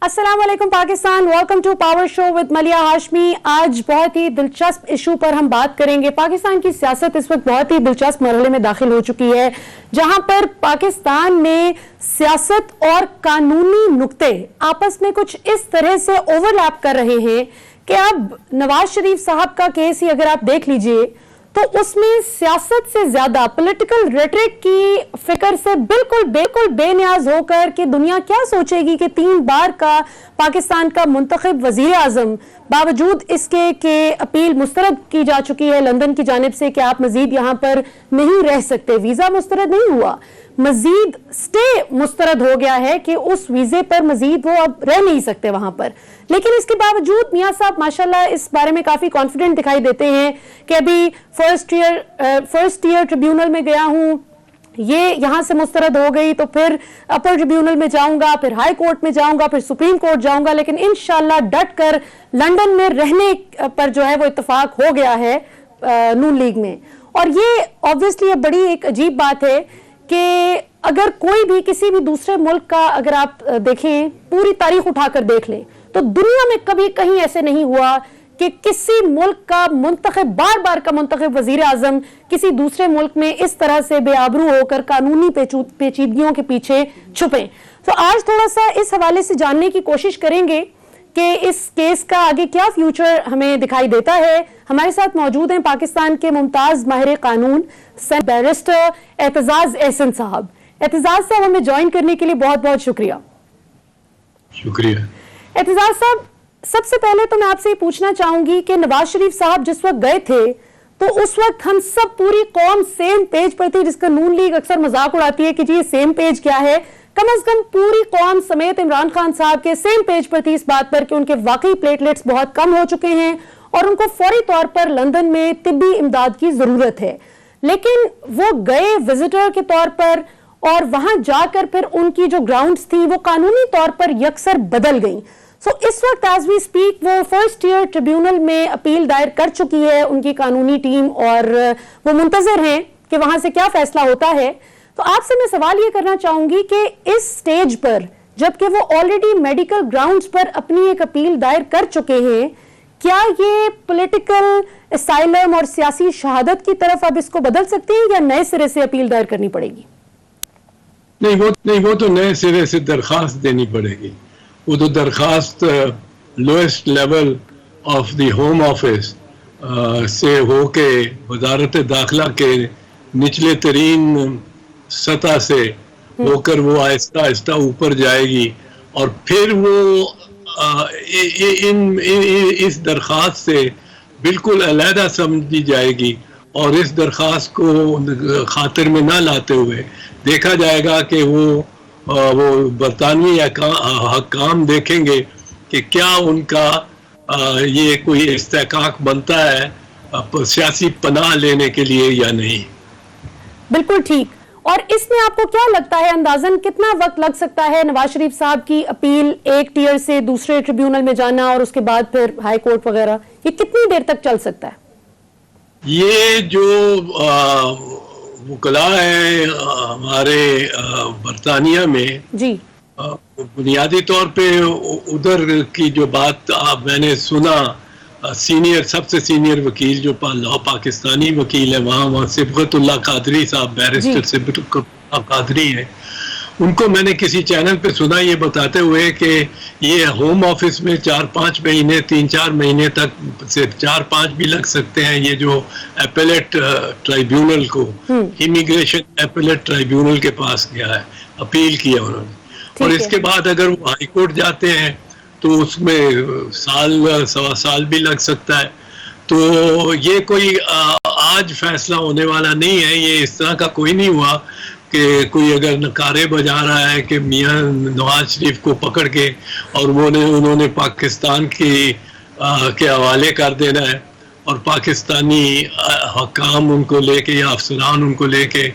السلام علیکم Pakistan, welcome to power show with Maliha Hashmi. آج بہت ہی دلچسپ ایشو پر ہم بات کریں گے۔ پاکستان کی سیاست اس وقت بہت ہی دلچسپ مرحلے میں داخل ہو چکی ہے، جہاں پر پاکستان میں سیاست اور قانونی نقطے آپس میں کچھ اس طرح سے اوورلیپ کر رہے ہیں کہ اب نواز شریف صاحب کا کیس ہی اگر آپ دیکھ لیجئے تو اس میں سیاست سے زیادہ پولیٹیکل ریٹرک کی فکر سے بالکل بے نیاز ہو کر کہ دنیا کیا سوچے گی کہ 3 بار کا پاکستان کا منتخب وزیر اعظم باوجود اس کے کہ اپیل مسترد کی جا چکی ہے لندن کی جانب سے کہ آپ مزید یہاں پر نہیں رہ سکتے، ویزا مسترد نہیں ہوا، مزید سٹے مسترد ہو گیا ہے کہ اس ویزے پر مزید وہ اب رہ نہیں سکتے وہاں پر۔ لیکن اس کے باوجود میاں صاحب ماشاءاللہ اس بارے میں کافی کانفیڈنٹ دکھائی دیتے ہیں کہ ابھی فرسٹ ایئر ٹریبیونل میں گیا ہوں، یہ یہاں سے مسترد ہو گئی تو پھر اپر ٹریبیونل میں جاؤں گا، پھر ہائی کورٹ میں جاؤں گا، پھر سپریم کورٹ جاؤں گا، لیکن انشاءاللہ ڈٹ کر لندن میں رہنے پر جو ہے وہ اتفاق ہو گیا ہے نون لیگ میں۔ اور یہ آبویسلی بڑی ایک عجیب بات ہے کہ اگر کوئی بھی کسی بھی دوسرے ملک کا اگر آپ دیکھیں، پوری تاریخ اٹھا کر دیکھ لیں تو دنیا میں کبھی کہیں ایسے نہیں ہوا کہ کسی ملک کا منتخب بار کا منتخب وزیر اعظم کسی دوسرے ملک میں اس طرح سے بے آبرو ہو کر قانونی پیچیدگیوں کے پیچھے چھپیں۔ تو آج تھوڑا سا اس حوالے سے جاننے کی کوشش کریں گے کہ اس کیس کا آگے کیا فیوچر ہمیں دکھائی دیتا ہے۔ ہمارے ساتھ موجود ہیں پاکستان کے ممتاز ماہر قانون بیرسٹر اعتزاز احسن صاحب۔ اعتزاز صاحب ہمیں جوائن کرنے کے لیے بہت بہت شکریہ۔ شکریہ اعتزاز صاحب، سب سے پہلے تو میں آپ سے یہ پوچھنا چاہوں گی کہ نواز شریف صاحب جس وقت گئے تھے تو اس وقت ہم سب پوری قوم سیم پیج پر تھی، جس کا نون لیگ اکثر مذاق اڑاتی ہے کہ جی یہ سیم پیج کیا ہے۔ کم از کم پوری قوم سمیت عمران خان صاحب کے سیم پیج پر تھی اس بات پر کہ ان کے واقعی پلیٹلیٹس بہت کم ہو چکے ہیں اور ان کو فوری طور پر لندن میں طبی امداد کی ضرورت ہے۔ لیکن وہ گئے وزٹر کے طور پر اور وہاں جا کر پھر ان کی جو گراؤنڈز تھی وہ قانونی طور پر یکسر بدل گئیں۔ سو اس وقت ایز وی اسپیک وہ فرسٹ ایئر ٹریبیونل میں اپیل دائر کر چکی ہے ان کی قانونی ٹیم، اور وہ منتظر ہیں کہ وہاں سے کیا فیصلہ ہوتا ہے۔ تو آپ سے میں سوال یہ کرنا چاہوں گی کہ اس سٹیج پر جبکہ وہ آلریڈی میڈیکل گراؤنڈز پر اپنی ایک اپیل دائر کر چکے ہیں، کیا یہ پولیٹیکل اسائلم اور سیاسی شہادت کی طرف اب اس کو بدل سکتے ہیں یا نئے سرے سے اپیل دائر کرنی پڑے گی؟ نہیں، وہ تو نئے سرے سے درخواست دینی پڑے گی۔ وہ تو درخواست lowest level of the home office سے ہو کے وزارت داخلہ کے نچلے ترین سطح سے ہو کر وہ آہستہ آہستہ اوپر جائے گی، اور پھر وہ اس درخواست سے بالکل علیحدہ سمجھی جائے گی، اور اس درخواست کو خاطر میں نہ لاتے ہوئے دیکھا جائے گا کہ وہ برطانوی حکام دیکھیں گے کہ کیا ان کا یہ کوئی استحقاق بنتا ہے سیاسی پناہ لینے کے لیے یا نہیں۔ بالکل ٹھیک۔ اور اس میں آپ کو کیا لگتا ہے اندازاً کتنا وقت لگ سکتا ہے نواز شریف صاحب کی اپیل ایک ٹیئر سے دوسرے ٹریبیونل میں جانا اور اس کے بعد پھر ہائی کورٹ وغیرہ، یہ کتنی دیر تک چل سکتا ہے؟ یہ جو وکلاء ہیں ہمارے برطانیہ میں، جی بنیادی طور پہ ادھر کی جو بات میں نے سنا، سب سے سینئر وکیل جو پاکستانی وکیل ہے وہاں صبغت اللہ قادری صاحب، بیرسٹر صبغت اللہ قادری ہیں، ان کو میں نے کسی چینل پہ سنا یہ بتاتے ہوئے کہ یہ ہوم آفس میں 4-5 مہینے 3-4 مہینے تک سے 4-5 بھی لگ سکتے ہیں، یہ جو اپیلیٹ ٹرائیبیونل کو امیگریشن اپیلیٹ ٹرائیبیونل کے پاس گیا ہے، اپیل کیا انہوں نے، اور اس کے بعد اگر وہ ہائی کورٹ جاتے ہیں تو اس میں سوا سال بھی لگ سکتا ہے۔ تو یہ کوئی آج فیصلہ ہونے والا نہیں ہے، یہ اس طرح کا کوئی نہیں ہوا کہ کوئی اگر نعرے بجا رہا ہے کہ میاں نواز شریف کو پکڑ کے اور انہوں نے پاکستان کے حوالے کر دینا ہے اور پاکستانی حکام ان کو لے کے یا افسران ان کو لے کے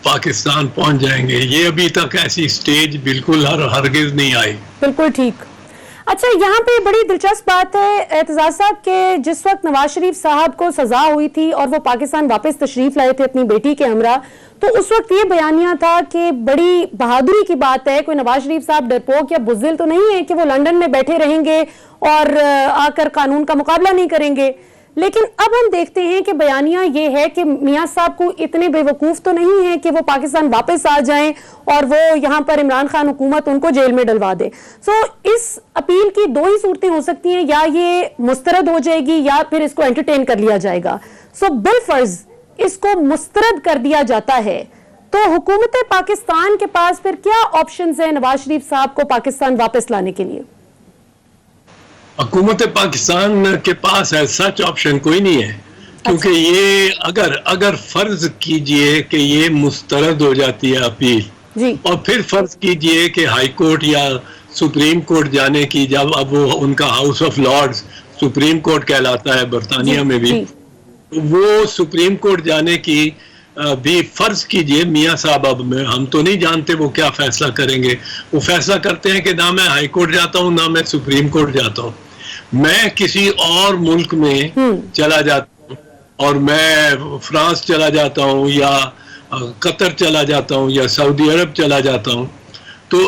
پاکستان پہنچ جائیں گے، یہ ابھی تک ایسی سٹیج بالکل ہرگز نہیں آئی۔ بالکل ٹھیک۔ اچھا یہاں پہ بڑی دلچسپ بات ہے اعتزاز صاحب کہ جس وقت نواز شریف صاحب کو سزا ہوئی تھی اور وہ پاکستان واپس تشریف لائے تھے اپنی بیٹی کے ہمراہ، تو اس وقت یہ بیانیہ تھا کہ بڑی بہادری کی بات ہے، کوئی نواز شریف صاحب ڈرپوک یا بزدل تو نہیں ہے کہ وہ لندن میں بیٹھے رہیں گے اور آ کر قانون کا مقابلہ نہیں کریں گے. لیکن اب ہم دیکھتے ہیں کہ بیانیہ یہ ہے کہ میاں صاحب کو اتنے بے وقوف تو نہیں ہے کہ وہ پاکستان واپس آ جائیں اور وہ یہاں پر عمران خان حکومت ان کو جیل میں ڈلوا دے. سو اس اپیل کی دو ہی صورتیں ہو سکتی ہیں، یا یہ مسترد ہو جائے گی یا پھر اس کو انٹرٹین کر لیا جائے گا. سو بالفرض اس کو مسترد کر دیا جاتا ہے تو حکومت پاکستان کے پاس پھر کیا آپشنز ہیں نواز شریف صاحب کو پاکستان واپس لانے کے لیے؟ حکومت پاکستان کے پاس سچ آپشن کوئی نہیں ہے، کیونکہ یہ اگر فرض کیجئے کہ یہ مسترد ہو جاتی ہے اپیل، اور پھر فرض کیجئے کہ ہائی کورٹ یا سپریم کورٹ جانے کی، جب اب وہ ان کا house of Lords supreme court کہلاتا ہے برطانیہ میں بھی، وہ سپریم کورٹ جانے کی بھی فرض کیجئے میاں صاحب، اب ہم تو نہیں جانتے وہ کیا فیصلہ کریں گے. وہ فیصلہ کرتے ہیں کہ نہ میں ہائی کورٹ جاتا ہوں نہ میں سپریم کورٹ جاتا ہوں، میں کسی اور ملک میں چلا جاتا ہوں، اور میں فرانس چلا جاتا ہوں یا قطر چلا جاتا ہوں یا سعودی عرب چلا جاتا ہوں، تو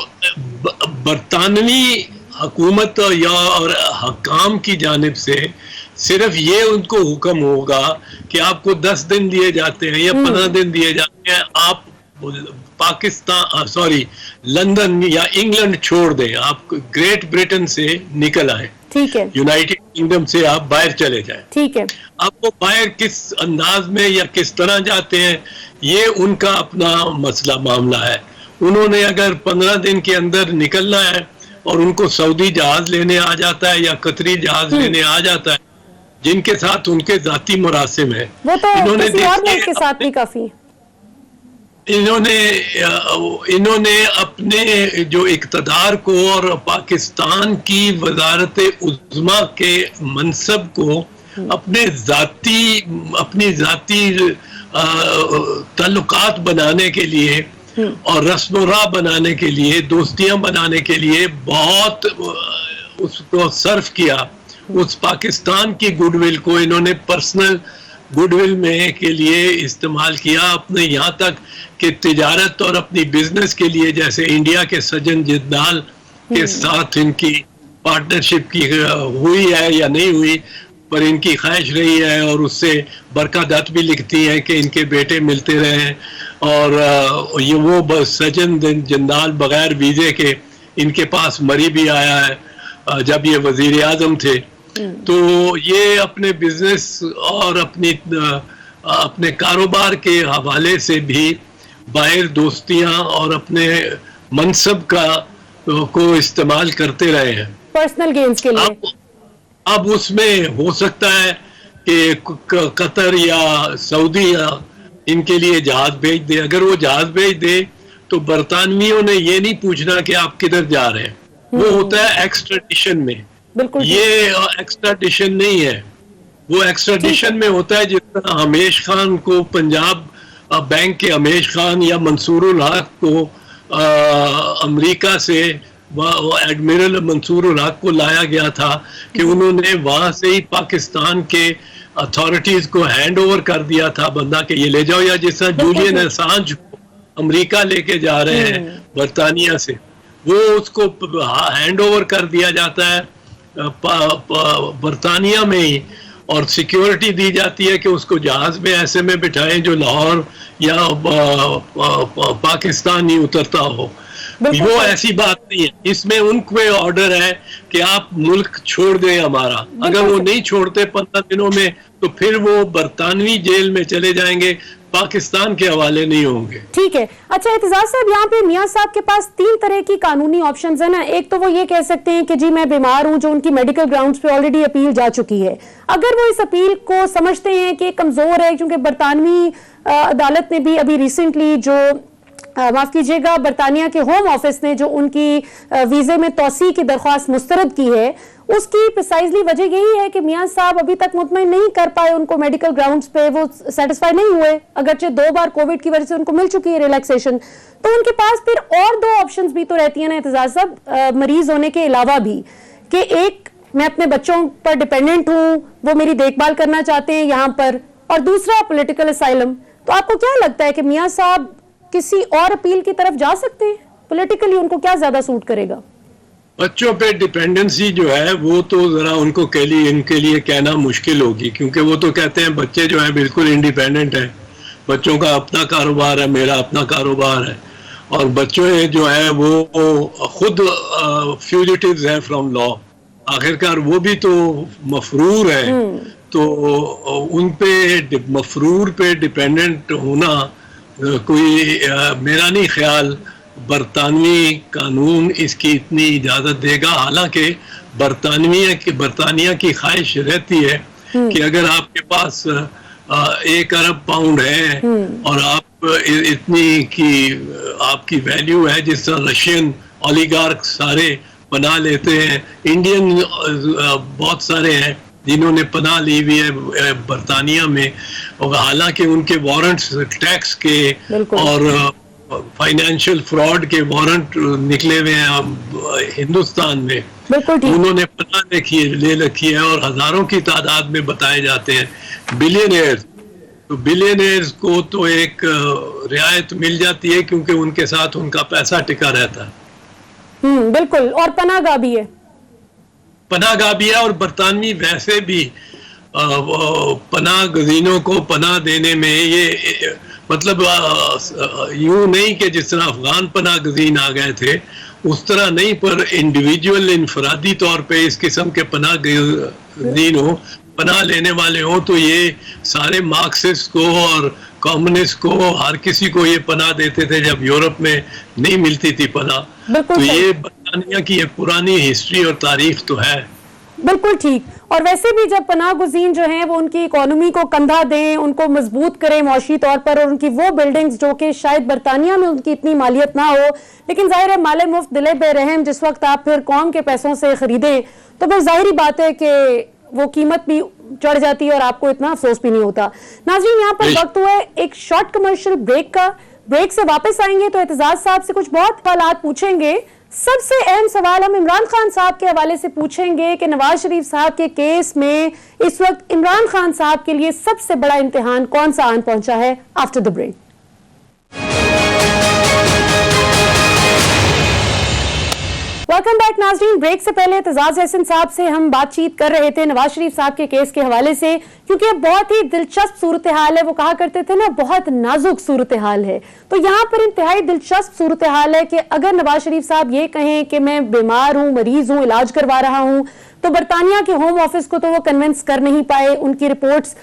برطانوی حکومت یا اور حکام کی جانب سے صرف یہ ان کو حکم ہوگا کہ آپ کو 10 دن دیے جاتے ہیں یا 15 دن دیے جاتے ہیں، آپ لندن یا انگلینڈ چھوڑ دیں، آپ گریٹ برٹن سے نکل آئیں، ٹھیک ہے، یونائٹڈ کنگڈم سے آپ باہر چلے جائیں، ٹھیک ہے. آپ وہ باہر کس انداز میں یا کس طرح جاتے ہیں یہ ان کا اپنا مسئلہ معاملہ ہے. انہوں نے اگر 15 دن کے اندر نکلنا ہے اور ان کو سعودی جہاز لینے آ جاتا ہے یا قطری جہاز لینے آ جاتا ہے جن کے ساتھ ان کے ذاتی مراسم ہیں، وہ تو کسی اور ملک کے ساتھ بھی کافی، انہوں نے اپنے جو اقتدار کو اور پاکستان کی وزارت عظمیٰ کے منصب کو اپنی ذاتی تعلقات بنانے کے لیے اور رسم و راہ بنانے کے لیے، دوستیاں بنانے کے لیے بہت اس کو صرف کیا. اس پاکستان کی گڈ ول کو انہوں نے پرسنل گڈ ول میں کے لیے استعمال کیا، اپنے یہاں تک کہ تجارت اور اپنی بزنس کے لیے، جیسے انڈیا کے سجن جندال کے ساتھ ان کی پارٹنرشپ کی ہوئی ہے یا نہیں ہوئی، پر ان کی خواہش رہی ہے، اور اس سے برکہ دت بھی لکھتی ہیں کہ ان کے بیٹے ملتے رہے، اور یہ وہ سجن جندال بغیر ویزے کے ان کے پاس مری بھی آیا ہے جب یہ وزیر اعظم تھے. تو یہ اپنے بزنس اور اپنے کاروبار کے حوالے سے بھی باہر دوستیاں اور اپنے منصب کو استعمال کرتے رہے ہیں پرسنل گینز کے لیے. اب اس میں ہو سکتا ہے کہ قطر یا سعودی ان کے لیے جہاز بھیج دے. اگر وہ جہاز بھیج دے تو برطانویوں نے یہ نہیں پوچھنا کہ آپ کدھر جا رہے ہیں، وہ ہوتا ہے ایکسٹریڈیشن میں. یہ ایکسٹریڈیشن نہیں ہے، وہ ایکسٹریڈیشن میں ہوتا ہے جس طرح ہمیش خان کو پنجاب بینک کے ہمیش خان یا منصور الحق کو امریکہ سے ایڈمرل منصور الحق کو لایا گیا تھا کہ انہوں نے وہاں سے ہی پاکستان کے اتھارٹیز کو ہینڈ اوور کر دیا تھا بندہ کہ یہ لے جاؤ، یا جس طرح جولین اسانج کو امریکہ لے کے جا رہے ہیں برطانیہ سے، وہ اس کو ہینڈ اوور کر دیا جاتا ہے برطانیہ میں ہی، اور سیکیورٹی دی جاتی ہے کہ اس کو جہاز میں ایسے میں بٹھائیں جو لاہور یا پاکستان ہی اترتا ہو. وہ ایسی بات نہیں ہے، اس میں ان کو آرڈر ہے کہ آپ ملک چھوڑ دیں ہمارا. اگر وہ نہیں چھوڑتے 15 دنوں میں تو پھر وہ برطانوی جیل میں چلے جائیں گے، پاکستان کے حوالے نہیں ہوں گے. ٹھیک ہے. اچھا اعتزاز صاحب، یہاں پہ میاں صاحب کے پاس 3 طرح کی قانونی آپشنز ہیں نا. ایک تو وہ یہ کہہ سکتے ہیں کہ جی میں بیمار ہوں، جو ان کی میڈیکل گراؤنڈز پہ آلریڈی اپیل جا چکی ہے. اگر وہ اس اپیل کو سمجھتے ہیں کہ کمزور ہے، کیونکہ برطانوی عدالت نے بھی ابھی ریسنٹلی جو معاف کیجیے گا برطانیہ کے ہوم آفس نے جو ان کی ویزے میں توسیع کی درخواست مسترد کی ہے، اس کی پریسائزلی وجہ یہی ہے کہ میاں صاحب ابھی تک مطمئن نہیں کر پائے ان کو میڈیکل گراؤنڈز پہ، وہ سیٹسفائی نہیں ہوئے، اگرچہ 2 بار کووڈ کی وجہ سے ان کو مل چکی ہے ریلیکسیشن. تو ان کے پاس پھر اور 2 آپشنز بھی تو رہتی ہیں نا اعتزاز صاحب، مریض ہونے کے علاوہ بھی، کہ ایک میں اپنے بچوں پر ڈیپینڈنٹ ہوں, وہ میری دیکھ بھال کرنا چاہتے ہیں یہاں پر, اور دوسرا پولیٹیکل اسائلم. تو آپ کو کیا لگتا ہے کہ میاں صاحب کسی اور اپیل کی طرف جا سکتے ہیں؟ پولیٹیکلی ان کو کیا زیادہ سوٹ کرے گا؟ بچوں پہ ڈیپینڈنسی جو ہے وہ تو ذرا ان کے لیے کہنا مشکل ہوگی, کیونکہ وہ تو کہتے ہیں بچے جو ہیں بالکل انڈیپینڈنٹ ہیں, بچوں کا اپنا کاروبار ہے, میرا اپنا کاروبار ہے, اور بچوں جو ہیں وہ خود فیوجیٹیوز ہیں فرام لا. آخرکار وہ بھی تو مفرور ہیں, تو ان پہ مفرور پہ ڈیپینڈنٹ ہونا کوئی میرا نہیں خیال برطانوی قانون اس کی اتنی اجازت دے گا. حالانکہ برطانیہ کی خواہش رہتی ہے کہ اگر آپ کے پاس 1 ارب پاؤنڈ ہے اور آپ اتنی کی آپ کی ویلیو ہے, جس طرح رشین اولیگارک سارے پناہ لیتے ہیں, انڈین بہت سارے ہیں جنہوں نے پناہ لی ہوئی ہے برطانیہ میں, اور حالانکہ ان کے وارنٹس ٹیکس کے اور فائنینشیل فراڈ کے وارنٹ نکلے ہوئے ہیں ہندوستان میں, انہوں نے پناہ لے رکھی ہے, اور ہزاروں کی تعداد میں بتائے جاتے ہیں بلینئرز. تو بلینئرز کو تو ایک رعایت مل جاتی ہے کیونکہ ان کے ساتھ ان کا پیسہ ٹکا رہتا ہے. بالکل, اور پناہ گاہ بھی ہے, اور برطانوی ویسے بھی پناہ گزینوں کو پناہ دینے میں یہ مطلب یوں نہیں کہ جس طرح افغان پناہ گزین آ گئے تھے اس طرح نہیں, پر انڈیویجول انفرادی طور پہ اس قسم کے پناہ گزین ہوں, پناہ لینے والے ہوں, تو یہ سارے مارکسسٹ کو اور کمیونسٹ کو ہر کسی کو یہ پناہ دیتے تھے جب یورپ میں نہیں ملتی تھی پناہ. تو یہ برطانیہ کی ایک پرانی ہسٹری اور تاریخ تو ہے. بالکل ٹھیک. اور ویسے بھی جب پناہ گزین جو ہیں وہ ان کی اکانومی کو کندھا دیں, ان کو مضبوط کریں معاشی طور پر, اور ان کی وہ بلڈنگز جو کہ شاید برطانیہ میں ان کی اتنی مالیت نہ ہو, لیکن ظاہر ہے مال مفت دل بے رحم جس وقت آپ پھر قوم کے پیسوں سے خریدیں تو پھر ظاہری بات ہے کہ وہ قیمت بھی چڑھ جاتی ہے اور آپ کو اتنا افسوس بھی نہیں ہوتا. ناظرین, یہاں پر وقت ہوا ہے ایک شارٹ کمرشل بریک کا. بریک سے واپس آئیں گے تو اعتزاز صاحب سے کچھ بہت سوالات پوچھیں گے. سب سے اہم سوال ہم عمران خان صاحب کے حوالے سے پوچھیں گے کہ نواز شریف صاحب کے کیس میں اس وقت عمران خان صاحب کے لیے سب سے بڑا امتحان کون سا آن پہنچا ہے. After the break. Welcome back ناظرین. بریک سے پہلے اعتزاز احسن صاحب سے ہم بات چیت کر رہے تھے نواز شریف صاحب کے کیس کے حوالے سے, کیونکہ بہت ہی دلچسپ صورتحال ہے. وہ کہا کرتے تھے نا بہت نازک صورتحال ہے, تو یہاں پر انتہائی دلچسپ صورتحال ہے کہ اگر نواز شریف صاحب یہ کہیں کہ میں بیمار ہوں, مریض ہوں, علاج کروا رہا ہوں, تو برطانیہ کے ہوم آفس کو تو وہ کنونس کر نہیں پائے, ان کی رپورٹس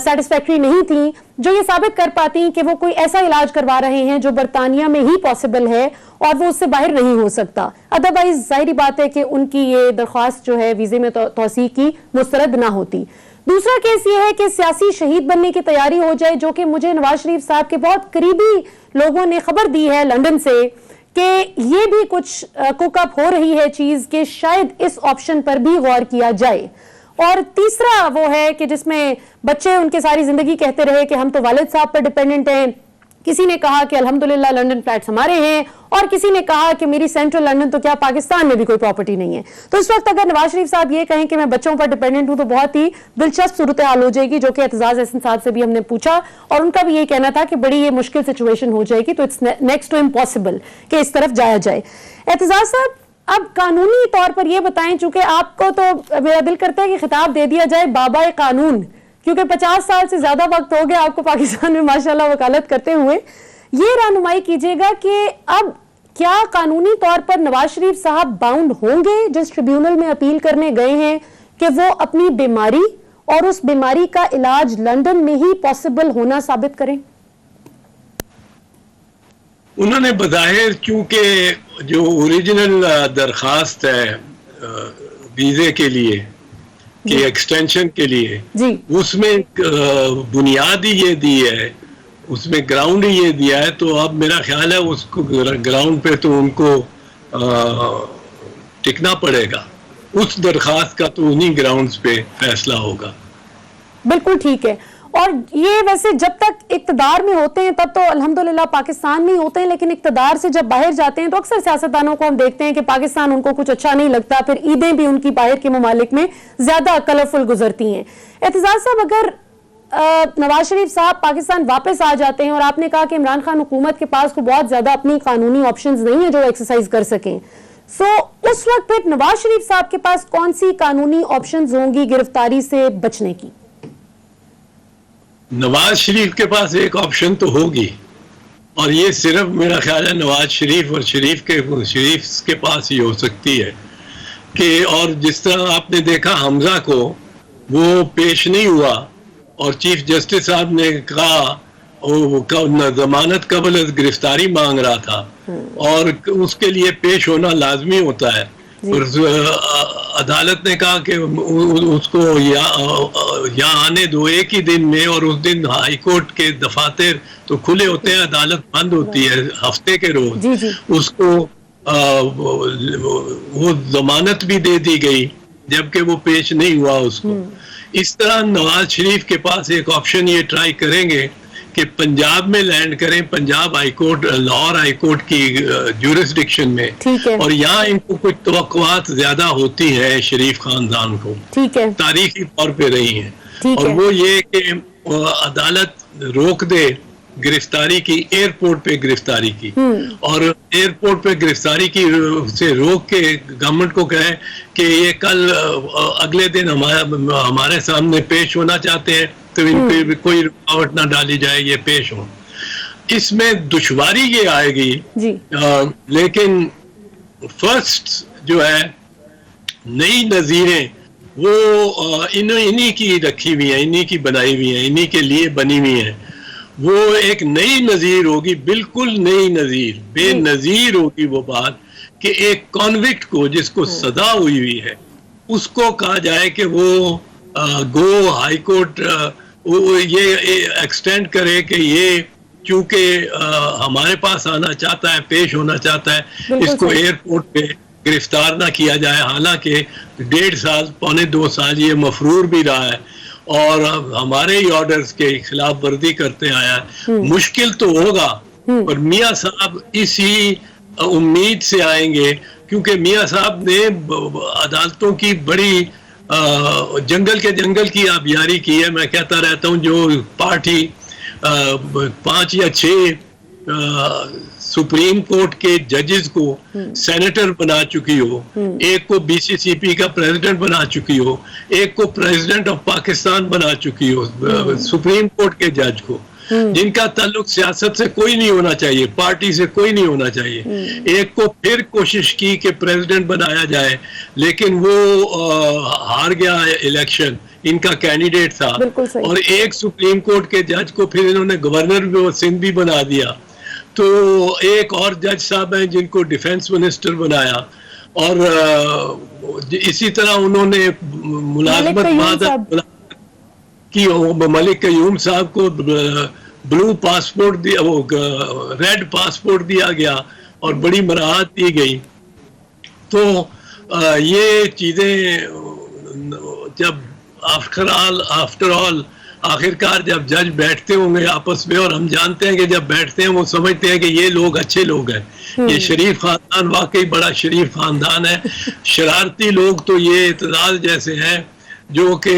سیٹسفیکٹری نہیں تھیں جو یہ ثابت کر پاتی کہ وہ کوئی ایسا علاج کروا رہے ہیں جو برطانیہ میں ہی پاسبل ہے اور وہ اس سے باہر نہیں ہو سکتا. ادروائز ظاہری بات ہے کہ ان کی یہ درخواست جو ہے ویزے میں توسیع کی مسترد نہ ہوتی. دوسرا کیس یہ ہے کہ سیاسی شہید بننے کی تیاری ہو جائے, جو کہ مجھے نواز شریف صاحب کے بہت قریبی لوگوں نے خبر دی ہے لندن سے کہ یہ بھی کچھ کوک اپ ہو رہی ہے چیز کہ شاید اس آپشن پر بھی غور کیا جائے. اور تیسرا وہ ہے کہ جس میں بچے ان کے ساری زندگی کہتے رہے کہ ہم تو والد صاحب پر ڈیپینڈنٹ ہیں. کسی نے کہا کہ الحمدللہ لنڈن فلیٹس ہمارے ہیں, اور کسی نے کہا کہ میری سینٹرل لنڈن تو کیا پاکستان میں بھی کوئی پراپرٹی نہیں ہے. تو اس وقت اگر نواز شریف صاحب یہ کہیں کہ میں بچوں پر ڈیپینڈنٹ ہوں تو بہت ہی دلچسپ صورتحال ہو جائے گی, جو کہ اعتزاز احسن صاحب سے بھی ہم نے پوچھا اور ان کا بھی یہ کہنا تھا کہ بڑی یہ مشکل سچویشن ہو جائے گی, تو اٹس نیکسٹ ٹو امپاسبل کہ اس طرف جایا جائے. اعتزاز صاحب, اب قانونی طور پر یہ بتائیں, چونکہ آپ کو تو میرا دل کرتا ہے کہ خطاب دے دیا جائے بابا قانون, کیونکہ 50 سال سے زیادہ وقت ہو گیا آپ کو پاکستان میں ماشاءاللہ وکالت کرتے ہوئے. یہ رہنمائی کیجیے گا کہ اب کیا قانونی طور پر نواز شریف صاحب باؤنڈ ہوں گے جس ٹریبیونل میں اپیل کرنے گئے ہیں کہ وہ اپنی بیماری اور اس بیماری کا علاج لندن میں ہی پاسبل ہونا ثابت کریں؟ انہوں نے بظاہر چونکہ جو اوریجنل درخواست ہے ویزے کے لیے کہ ایکسٹینشن کے لیے جی, اس میں بنیاد ہی یہ دی ہے, اس میں گراؤنڈ ہی یہ دیا ہے, تو اب میرا خیال ہے اس کو گراؤنڈ پہ تو ان کو ٹکنا پڑے گا. اس درخواست کا تو انہی گراؤنڈز پہ فیصلہ ہوگا. بالکل ٹھیک ہے. اور یہ ویسے جب تک اقتدار میں ہوتے ہیں تب تو الحمدللہ پاکستان میں ہی ہوتے ہیں، لیکن اقتدار سے جب باہر جاتے ہیں تو اکثر سیاستدانوں کو ہم دیکھتے ہیں کہ پاکستان ان کو کچھ اچھا نہیں لگتا، پھر عیدیں بھی ان کی باہر کے ممالک میں زیادہ کلرفل گزرتی ہیں۔ اعتزاز صاحب، اگر نواز شریف صاحب پاکستان واپس آ جاتے ہیں اور آپ نے کہا کہ عمران خان حکومت کے پاس کو بہت زیادہ اپنی قانونی آپشنز نہیں ہیں جو ایکسرسائز کر سکیں، اس وقت پھر نواز شریف صاحب کے پاس کون سی قانونی آپشنز ہوں گی گرفتاری سے بچنے کی؟ نواز شریف کے پاس ایک آپشن تو ہوگی، اور یہ صرف میرا خیال ہے نواز شریف اور شریف کے پاس ہی ہو سکتی ہے کہ، اور جس طرح آپ نے دیکھا حمزہ کو وہ پیش نہیں ہوا اور چیف جسٹس صاحب نے کہا ضمانت قبل از گرفتاری مانگ رہا تھا اور اس کے لیے پیش ہونا لازمی ہوتا ہے، اور عدالت نے کہا کہ اس کو یہاں آنے دو ایک ہی دن میں، اور اس دن ہائی کورٹ کے دفاتر تو کھلے ہوتے ہیں، عدالت بند ہوتی ہے ہفتے کے روز، اس کو وہ ضمانت بھی دے دی گئی جبکہ وہ پیش نہیں ہوا اس کو۔ اس طرح نواز شریف کے پاس ایک آپشن یہ ٹرائی کریں گے کہ پنجاب میں لینڈ کریں، Punjab high court, Lahore high court کی جورسڈکشن میں، اور یہاں ان کو کچھ توقعات زیادہ ہوتی ہیں شریف خاندان کو، تاریخی طور پہ رہی ہیں، اور وہ یہ کہ عدالت روک دے گرفتاری کی، ایئرپورٹ پہ گرفتاری کی، اور ایئرپورٹ پہ گرفتاری کی سے روک کے گورنمنٹ کو کہے کہ یہ کل اگلے دن ہمارے سامنے پیش ہونا چاہتے ہیں تو ان پہ کوئی رکاوٹ نہ ڈالی جائے، یہ پیش ہوں۔ اس میں دشواری یہ آئے گی، لیکن فرسٹ جو ہے نئی نظیریں وہ انہی کی رکھی ہوئی ہیں، انہی کی بنائی ہوئی ہیں، انہی کے لیے بنی ہوئی ہیں۔ وہ ایک نئی نظیر ہوگی، بالکل نئی نظیر، بے نظیر ہوگی وہ بات کہ ایک کانوکٹ کو جس کو سزا ہوئی ہے اس کو کہا جائے کہ وہ گو ہائی کورٹ یہ ایکسٹینڈ کرے کہ یہ چونکہ ہمارے پاس آنا چاہتا ہے، پیش ہونا چاہتا ہے، اس کو ایئرپورٹ پہ گرفتار نہ کیا جائے، حالانکہ 1.5 سال پونے 2 سال یہ مفرور بھی رہا ہے اور ہمارے ہی آرڈرز کے خلاف ورزی کرتے آیا ہے۔ مشکل تو ہوگا، پر میاں صاحب اسی امید سے آئیں گے، کیونکہ میاں صاحب نے عدالتوں کی بڑی جنگل کے جنگل کی آبیاری کی ہے۔ میں کہتا رہتا ہوں جو پارٹی 5 یا 6 سپریم کورٹ کے ججز کو سینیٹر بنا چکی ہو، ایک کو BCCP کا پریزیڈنٹ بنا چکی ہو، ایک کو پریزیڈنٹ آف پاکستان بنا چکی ہو، سپریم کورٹ کے جج کو، جن کا تعلق سیاست سے کوئی نہیں ہونا چاہیے، پارٹی سے کوئی نہیں ہونا چاہیے، ایک کو پھر کوشش کی کہ پریزیڈنٹ بنایا جائے لیکن وہ ہار گیا الیکشن، ان کا کینڈیڈیٹ تھا، اور ایک سپریم کورٹ کے جج کو پھر انہوں نے گورنر سندھ بھی بنا دیا، تو ایک اور جج صاحب ہیں جن کو ڈیفنس منسٹر بنایا، اور اسی طرح انہوں نے ملازمت کی ملک قیوم صاحب کو بلو پاسپورٹ دیا، وہ ریڈ پاسپورٹ دیا گیا اور بڑی مراحت دی گئی۔ تو یہ چیزیں جب آفٹر آل آخرکار جب جج بیٹھتے ہوں گے آپس میں، اور ہم جانتے ہیں کہ جب بیٹھتے ہیں وہ سمجھتے ہیں کہ یہ لوگ اچھے لوگ ہیں، یہ شریف خاندان واقعی بڑا شریف خاندان ہے، شرارتی لوگ تو یہ اعتزاز جیسے ہیں جو کہ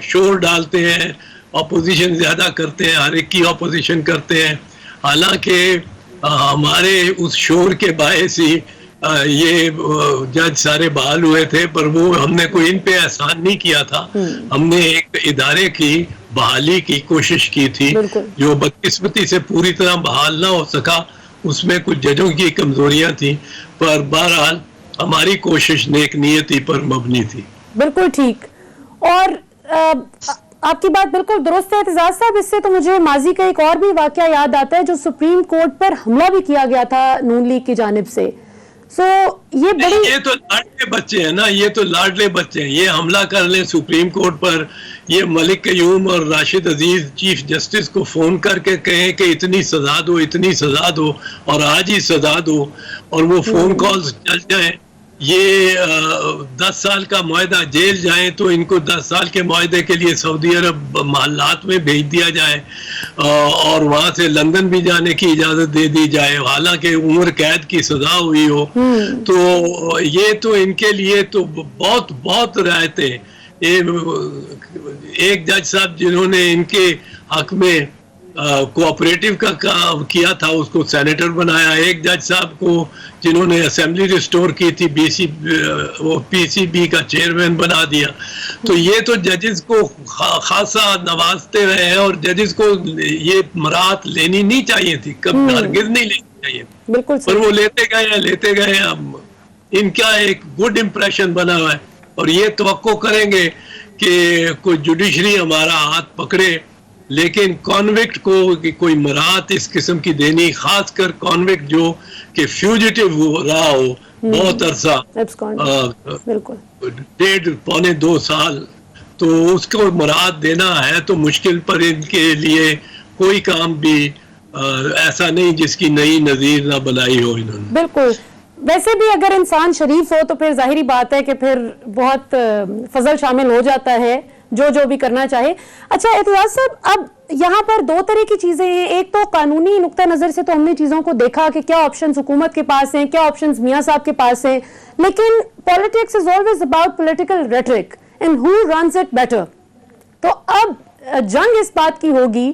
شور ڈالتے ہیں، اپوزیشن زیادہ کرتے ہیں، ہر ایک کی اپوزیشن کرتے ہیں، حالانکہ ہمارے اس شور کے باعث ہی یہ جج سارے بحال ہوئے تھے، پر وہ ہم نے کوئی ان پہ احسان نہیں کیا تھا، ہم نے ایک ادارے کی بحالی کی کوشش کی تھی جو بدقسمتی سے پوری طرح بحال نہ ہو سکا، اس میں کچھ ججوں کی کمزوریاں تھیں، پر بہرحال ہماری کوشش نیک نیتی پر مبنی تھی۔ بالکل ٹھیک، اور آپ کی بات بالکل درست ہے اعتزاز صاحب۔ اس سے تو مجھے ماضی کا ایک اور بھی واقعہ یاد آتا ہے جو سپریم کورٹ پر حملہ بھی کیا گیا تھا نون لیگ کی جانب سے۔ یہ تو لاڈلے بچے ہیں نا، یہ تو لاڈلے بچے ہیں، یہ حملہ کر لیں سپریم کورٹ پر، یہ ملک قیوم اور راشد عزیز چیف جسٹس کو فون کر کے کہیں کہ اتنی سزا دو، اتنی سزا دو، اور آج ہی سزا دو، اور وہ فون کالز چل جائیں یہ 10 سال کا معاہدہ، جیل جائیں تو ان کو 10 سال کے معاہدے کے لیے سعودی عرب محلات میں بھیج دیا جائے اور وہاں سے لندن بھی جانے کی اجازت دے دی جائے، حالانکہ عمر قید کی سزا ہوئی ہو. تو یہ تو ان کے لیے تو بہت بہت رعایتیں. ایک جج صاحب جنہوں نے ان کے حق میں کوآپریٹو کا کام کیا تھا اس کو سینیٹر بنایا. ایک جج صاحب کو جنہوں نے اسمبلی ریسٹور کی تھی پی سی بی کا چیئرمین بنا دیا. تو یہ تو ججز کو خاصا نوازتے رہے ہیں اور ججز کو یہ مراعات لینی نہیں چاہیے تھی، کبھی ہرگز نہیں لینی چاہیے تھی، پر وہ لیتے گئے. اب ان کا ایک گڈ امپریشن بنا ہوا ہے اور یہ توقع کریں گے کہ کوئی جوڈیشری ہمارا ہاتھ پکڑے، لیکن کانوکٹ کو کوئی مراعات اس قسم کی دینی، خاص کر کانوکٹ جو کہ فیوجیٹو رہا ہو بہت عرصہ، 1.5-2 سال، تو اس کو مراعات دینا ہے تو مشکل پر ان کے لیے کوئی کام بھی ایسا نہیں جس کی نئی نظیر نہ بنائی ہو انہوں نے. بالکل. ویسے بھی اگر انسان شریف ہو تو پھر ظاہری بات ہے کہ پھر بہت فضل شامل ہو جاتا ہے جو بھی کرنا چاہے. اچھا اعتزاز صاحب، اب یہاں پر دو طرح کی چیزیں ہیں. ایک تو قانونی نقطہ نظر سے تو ہم نے چیزوں کو دیکھا کہ کیا آپشنز حکومت کے پاس ہیں، کیا آپشنز میاں صاحب کے پاس ہیں، لیکن politics is always about political rhetoric and who runs it better. تو اب جنگ اس بات کی ہوگی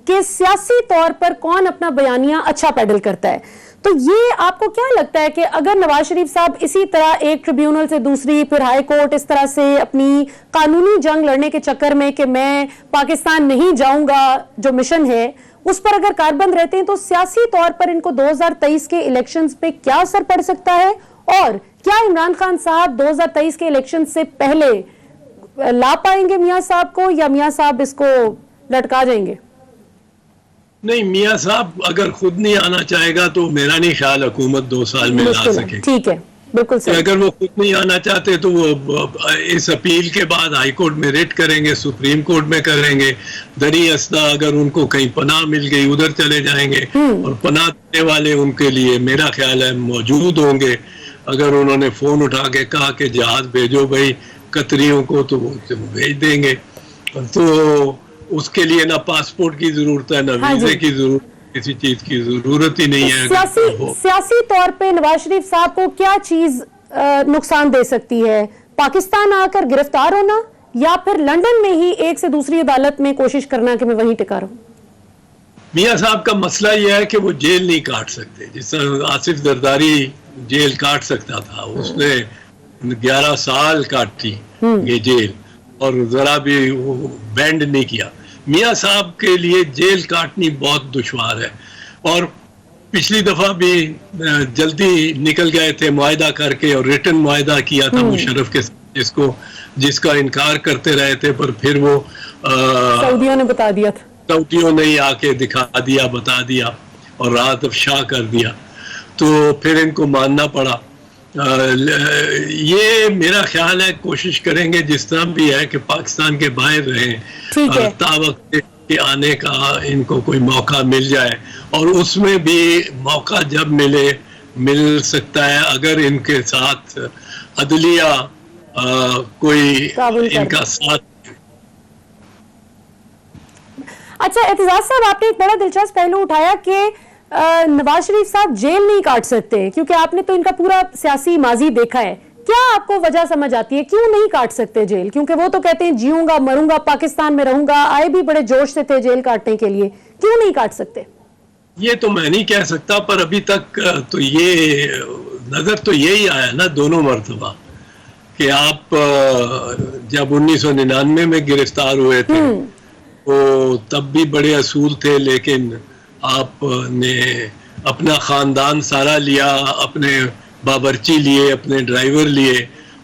کہ سیاسی طور پر کون اپنا بیانیہ اچھا پیڈل کرتا ہے. تو یہ آپ کو کیا لگتا ہے کہ اگر نواز شریف صاحب اسی طرح ایک ٹریبیونل سے دوسری، پھر ہائی کورٹ، اس طرح سے اپنی قانونی جنگ لڑنے کے چکر میں کہ میں پاکستان نہیں جاؤں گا جو مشن ہے اس پر اگر کاربند رہتے ہیں، تو سیاسی طور پر ان کو 2023 کے الیکشنز پہ کیا اثر پڑ سکتا ہے؟ اور کیا عمران خان صاحب 2023 کے الیکشن سے پہلے لا پائیں گے میاں صاحب کو، یا میاں صاحب اس کو لٹکا جائیں گے؟ نہیں، میاں صاحب اگر خود نہیں آنا چاہے گا تو میرا نہیں خیال حکومت 2 سال میں لا سکے. ٹھیک ہے، بالکل صحیح. اگر وہ خود نہیں آنا چاہتے تو وہ اس اپیل کے بعد ہائی کورٹ میں ریٹ کریں گے، سپریم کورٹ میں کریں گے. دری اسنا اگر ان کو کہیں پناہ مل گئی ادھر چلے جائیں گے، اور پناہ دینے والے ان کے لیے میرا خیال ہے موجود ہوں گے. اگر انہوں نے فون اٹھا کے کہا کہ جہاز بھیجو بھائی قطریوں کو تو وہ بھیج دیں گے. تو اس کے لیے نہ پاسپورٹ کی ضرورت ہے، نہ ویزے کی ضرورت، کسی چیز کی ضرورت ہی نہیں ہے. سیاسی طور پہ نواز شریف صاحب کو کیا چیز نقصان دے سکتی ہے؟ پاکستان آ کر گرفتار ہونا، یا پھر لندن میں ہی ایک سے دوسری عدالت میں کوشش کرنا کہ میں وہیں ٹکا رہوں؟ میاں صاحب کا مسئلہ یہ ہے کہ وہ جیل نہیں کاٹ سکتے. جس طرح آصف زرداری جیل کاٹ سکتا تھا، اس نے 11 سال کاٹی یہ جیل اور ذرا بھی بینڈ نہیں کیا. میاں صاحب کے لیے جیل کاٹنی بہت دشوار ہے، اور پچھلی دفعہ بھی جلدی نکل گئے تھے معاہدہ کر کے، اور ریٹن معاہدہ کیا تھا مشرف کے ساتھ جس کا انکار کرتے رہے تھے، پر پھر وہ سعودیوں نے بتا دیا تھا، سعودیوں نے آ کے دکھا دیا، بتا دیا اور رات افشا کر دیا، تو پھر ان کو ماننا پڑا. یہ میرا خیال ہے کوشش کریں گے جس طرح بھی ہے کہ پاکستان کے باہر رہیں، تاوقت کے آنے کا ان کو کوئی موقع مل جائے. اور اس میں بھی موقع جب مل سکتا ہے اگر ان کے ساتھ عدلیہ کوئی ان کا ساتھ. اچھا اعتزاز صاحب، آپ نے ایک بڑا دلچسپ پہلو اٹھایا کہ نواز شریف صاحب جیل نہیں کاٹ سکتے، کیونکہ آپ نے تو ان کا پورا سیاسی ماضی دیکھا ہے. کیا آپ کو وجہ سمجھ آتی ہے کیوں نہیں کاٹ سکتے جیل؟ کیونکہ وہ تو کہتے ہیں جیوں گا مروں گا پاکستان میں رہوں گا، آئے بھی بڑے جوش سے تھے جیل کاٹنے کے لیے، کیوں نہیں کاٹ سکتے؟ یہ تو میں نہیں کہہ سکتا، پر ابھی تک تو یہ نظر تو یہی آیا نا دونوں مرتبہ کہ آپ جب 1999 میں گرفتار ہوئے تھے تو تب بھی بڑے اصول تھے، لیکن آپ نے اپنا خاندان سارا لیا، اپنے باورچی لیے، اپنے ڈرائیور لیے،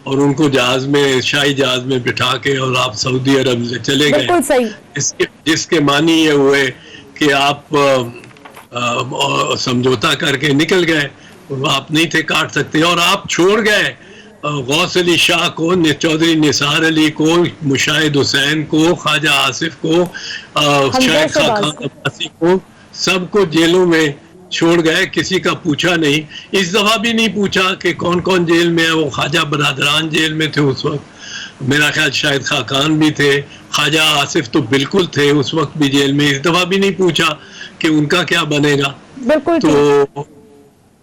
اور ان کو جہاز میں، شاہی جہاز میں بٹھا کے اور آپ سعودی عرب چلے گئے. جس کے معنی یہ ہوئے کہ آپ سمجھوتا کر کے نکل گئے، آپ نہیں تھے کاٹ سکتے. اور آپ چھوڑ گئے غوث علی شاہ کو، چودھری نثار علی کو، مشاہد حسین کو، خواجہ آصف کو، شیخ خاقان عباسی کو، سب کو جیلوں میں چھوڑ گئے, کسی کا پوچھا نہیں. اس دفعہ بھی نہیں پوچھا کہ کون کون جیل میں ہے. وہ خواجہ برادران جیل میں تھے اس وقت, میرا خیال شاہد خاقان بھی تھے, خواجہ آصف تو بالکل تھے اس وقت بھی جیل میں. اس دفعہ بھی نہیں پوچھا کہ ان کا کیا بنے گا. تو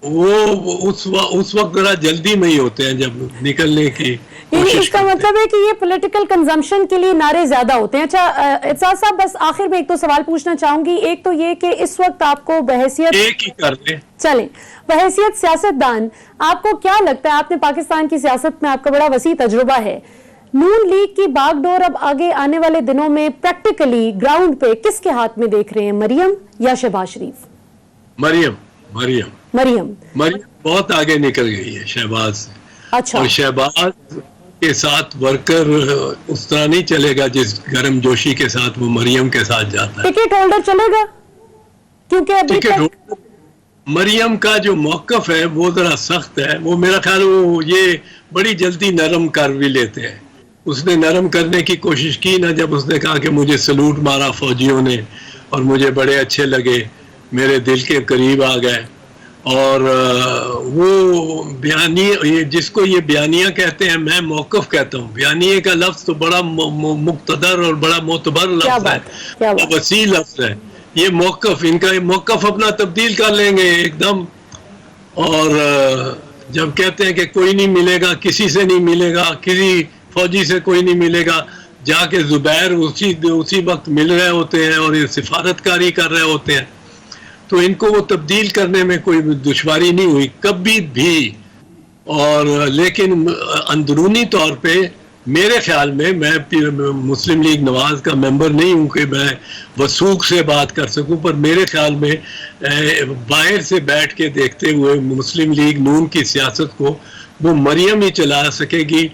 وہ اس وقت ذرا جلدی میں ہی ہوتے ہیں جب نکلنے کی. اس کا مطلب ہے کہ یہ پولیٹیکل کنزمپشن کے لیے نعرے زیادہ ہوتے ہیں. اچھا اعتزاز صاحب, بس آخر میں ایک تو سوال پوچھنا چاہوں گی. ایک تو یہ کہ اس وقت آپ کو بحیثیت ایک ہی کر لیں, چلیں, بحیثیت سیاستدان آپ کو کیا لگتا ہے, آپ نے پاکستان کی سیاست میں آپ کا بڑا وسیع تجربہ ہے, نون لیگ کی باغ ڈور اب آگے آنے والے دنوں میں پریکٹیکلی گراؤنڈ پہ کس کے ہاتھ میں دیکھ رہے ہیں, مریم یا شہباز شریف؟ مریم بہت آگے نکل گئی ہے شہباز سے. اچھا, اور شہباز کے ساتھ ورکر اس طرح نہیں چلے گا جس گرم جوشی کے ساتھ وہ مریم کے ساتھ جاتا ہے. ٹکٹ ہولڈر چلے گا, کیونکہ ابھی تک مریم کا جو موقف ہے وہ ذرا سخت ہے. وہ میرا خیال وہ یہ بڑی جلدی نرم کر بھی لیتے ہیں. اس نے نرم کرنے کی کوشش کی نا, جب اس نے کہا کہ مجھے سلوٹ مارا فوجیوں نے اور مجھے بڑے اچھے لگے, میرے دل کے قریب آ گئے. اور وہ بیانیہ, جس کو یہ بیانیہ کہتے ہیں, میں موقف کہتا ہوں. بیانیہ کا لفظ تو بڑا مقتدر اور بڑا معتبر لفظ ہے, وسیع لفظ ہے. یہ موقف, ان کا موقف اپنا تبدیل کر لیں گے ایک دم. اور جب کہتے ہیں کہ کوئی نہیں ملے گا, کسی سے نہیں ملے گا, کسی فوجی سے کوئی نہیں ملے گا, جا کے زبیر اسی وقت مل رہے ہوتے ہیں اور یہ سفارتکاری کر رہے ہوتے ہیں. تو ان کو وہ تبدیل کرنے میں کوئی دشواری نہیں ہوئی کبھی بھی. اور لیکن اندرونی طور پہ میرے خیال میں مسلم لیگ نواز کا ممبر نہیں ہوں کہ میں وثوق سے بات کر سکوں, پر میرے خیال میں باہر سے بیٹھ کے دیکھتے ہوئے مسلم لیگ نون کی سیاست کو وہ مریم ہی چلا سکے گی.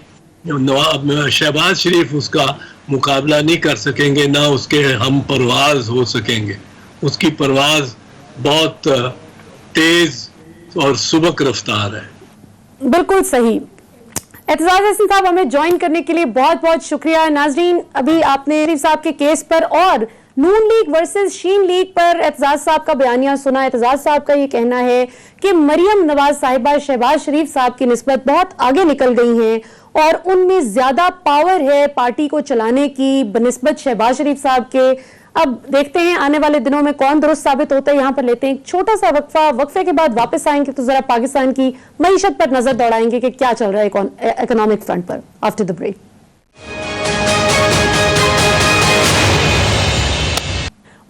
شہباز شریف اس کا مقابلہ نہیں کر سکیں گے, نہ اس کے ہم پرواز ہو سکیں گے. اس کی پرواز بہت تیز اور سبک رفتار ہے. بالکل صحیح. اعتزاز احسن صاحب, ہمیں جوائن کرنے کے لیے بہت بہت شکریہ. ناظرین, ابھی آپ نے شریف صاحب کے کیس پر اور نون لیگ ورسز شین لیگ پر اعتزاز صاحب کا بیانیہ سنا. اعتزاز صاحب کا یہ کہنا ہے کہ مریم نواز صاحبہ شہباز شریف صاحب کی نسبت بہت آگے نکل گئی ہیں اور ان میں زیادہ پاور ہے پارٹی کو چلانے کی بنسبت شہباز شریف صاحب کے. اب دیکھتے ہیں آنے والے دنوں میں کون درست ثابت ہوتا ہے. یہاں پر لیتے ہیں ایک چھوٹا سا وقفہ, وقفے کے بعد واپس آئیں گے تو ذرا پاکستان کی معیشت پر نظر دوڑائیں گے کہ کیا چل رہا ہے economic front per. After the break.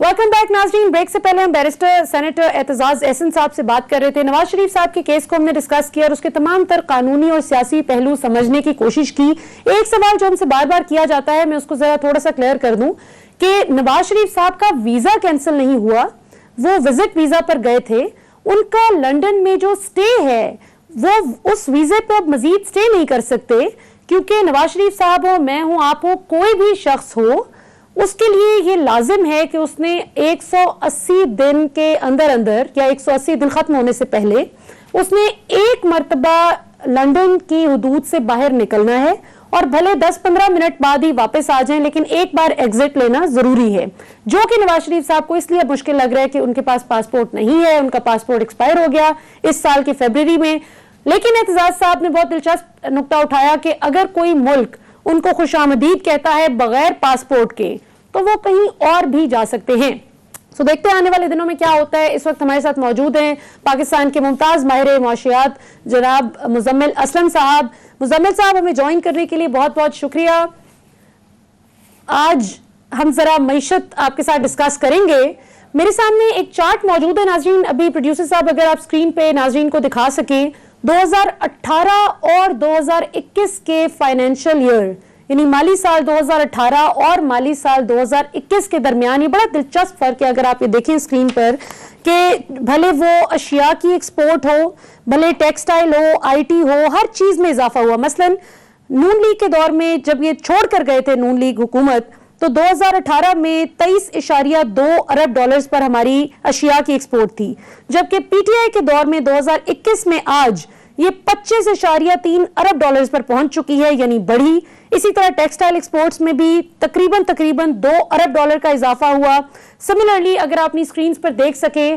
Welcome back ناظرین. بریک سے پہلے ہم بیرسٹر سینیٹر اعتزاز احسن صاحب سے بات کر رہے تھے. نواز شریف صاحب کے کیس کو ہم نے ڈسکس کیا اور اس کے تمام تر قانونی اور سیاسی پہلو سمجھنے کی کوشش کی. ایک سوال جو ہم سے بار بار کیا جاتا ہے, میں اس کو ذرا تھوڑا سا کلیئر کر دوں کہ نواز شریف صاحب کا ویزا کینسل نہیں ہوا, وہ وزٹ ویزا پر گئے تھے. ان کا لنڈن میں جو سٹے ہے وہ اس ویزے پہ اب مزید سٹے نہیں کر سکتے, کیونکہ نواز شریف صاحب ہو, میں ہوں, آپ ہو, کوئی بھی شخص ہو, اس کے لیے یہ لازم ہے کہ اس نے 180 دن کے اندر اندر یا 180 دن ختم ہونے سے پہلے اس نے ایک مرتبہ لنڈن کی حدود سے باہر نکلنا ہے, اور بھلے 10-15 منٹ بعد ہی واپس آ جائیں, لیکن ایک بار ایگزٹ لینا ضروری ہے, جو کہ نواز شریف صاحب کو اس لیے مشکل لگ رہا ہے کہ ان کے پاس پاسپورٹ نہیں ہے. ان کا پاسپورٹ ایکسپائر ہو گیا اس سال کی فیبروری میں. لیکن اعتزاز صاحب نے بہت دلچسپ نقطہ اٹھایا کہ اگر کوئی ملک ان کو خوش آمدید کہتا ہے بغیر پاسپورٹ کے, تو وہ کہیں اور بھی جا سکتے ہیں. سو دیکھتے ہیں آنے والے دنوں میں کیا ہوتا ہے. اس وقت ہمارے ساتھ موجود ہیں پاکستان کے ممتاز ماہر معاشیات جناب مزمل اسلم صاحب. مزمل صاحب, ہمیں جوائن کرنے کے لیے بہت بہت شکریہ. آج ہم ذرا معیشت آپ کے ساتھ ڈسکس کریں گے. میرے سامنے ایک چارٹ موجود ہے ناظرین, ابھی پروڈیوسر صاحب اگر آپ سکرین پہ ناظرین کو دکھا سکیں, 2018 اور 2021 کے فائنینشل ایئر یعنی مالی سال 2018 اور مالی سال 2021 کے درمیان یہ بڑا دلچسپ فرق ہے. اگر آپ یہ دیکھیں اسکرین پر کہ بھلے وہ اشیاء کی ایکسپورٹ ہو, بھلے ٹیکسٹائل ہو, آئی ٹی ہو, ہر چیز میں اضافہ ہوا. مثلا نون لیگ کے دور میں جب یہ چھوڑ کر گئے تھے نون لیگ حکومت, تو 2018 میں 23.2 ارب ڈالرز پر ہماری اشیاء کی ایکسپورٹ تھی, جبکہ پی ٹی آئی کے دور میں 2021 میں آج یہ 25.3 ارب ڈالرز پر پہنچ چکی ہے, یعنی بڑھی. اسی طرح ٹیکسٹائل ایکسپورٹس میں بھی تقریباً 2 ارب ڈالر کا اضافہ ہوا. سملرلی اگر آپ اپنی سکرینز پر دیکھ سکیں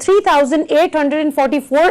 3,844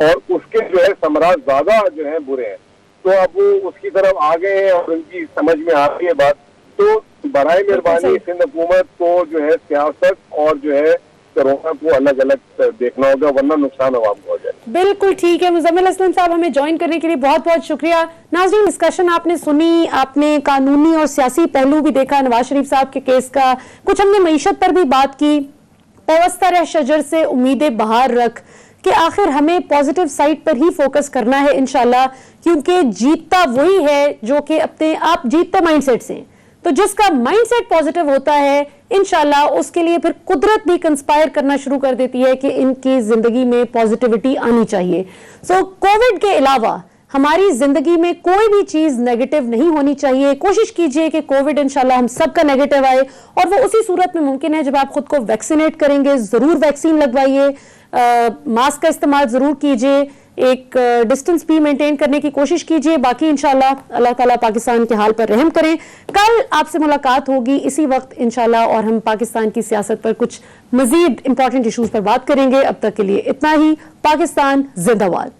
اور اس کے جو ہے ثمرات زیادہ جو ہے برے ہیں. تو اب وہ اس کی طرف آ گئے ہیں اور ان کی سمجھ میں آ رہی ہے بات. تو برائے مہربانی سندھ حکومت کو جو ہے سیاست اور جو ہے کرونا کو الگ الگ دیکھنا ہوگا, ورنہ نقصان عوام کو ہو جائے. بالکل ٹھیک ہے. مزمل اسلم صاحب, ہمیں جوائن کرنے کے لیے بہت بہت شکریہ. ناظرین, ڈسکشن آپ نے سنی, آپ نے قانونی اور سیاسی پہلو بھی دیکھا نواز شریف صاحب کے کیس کا, کچھ ہم نے معیشت پر بھی بات کی. پیوستہ رہ شجر سے امیدیں بہار رکھ, کہ آخر ہمیں پازیٹیو سائٹ پر ہی فوکس کرنا ہے انشاءاللہ, کیونکہ جیتتا وہی ہے جو کہ اپنے آپ جیتتے مائنڈ سیٹ سے. تو جس کا مائنڈ سیٹ پازیٹیو ہوتا ہے انشاءاللہ اس کے لیے پھر قدرت بھی کنسپائر کرنا شروع کر دیتی ہے کہ ان کی زندگی میں پازیٹیوٹی آنی چاہیے. سو کووڈ کے علاوہ ہماری زندگی میں کوئی بھی چیز نیگیٹو نہیں ہونی چاہیے. کوشش کیجئے کہ کووڈ انشاءاللہ ہم سب کا نیگیٹو آئے, اور وہ اسی صورت میں ممکن ہے جب آپ خود کو ویکسینیٹ کریں گے. ضرور ویکسین لگوائیے, ماسک کا استعمال ضرور کیجئے, ایک ڈسٹنس بھی مینٹین کرنے کی کوشش کیجئے. باقی انشاءاللہ اللہ تعالیٰ پاکستان کے حال پر رحم کریں. کل آپ سے ملاقات ہوگی اسی وقت انشاءاللہ, اور ہم پاکستان کی سیاست پر کچھ مزید امپورٹنٹ ایشوز پر بات کریں گے. اب تک کے لیے اتنا ہی. پاکستان زندہ باد.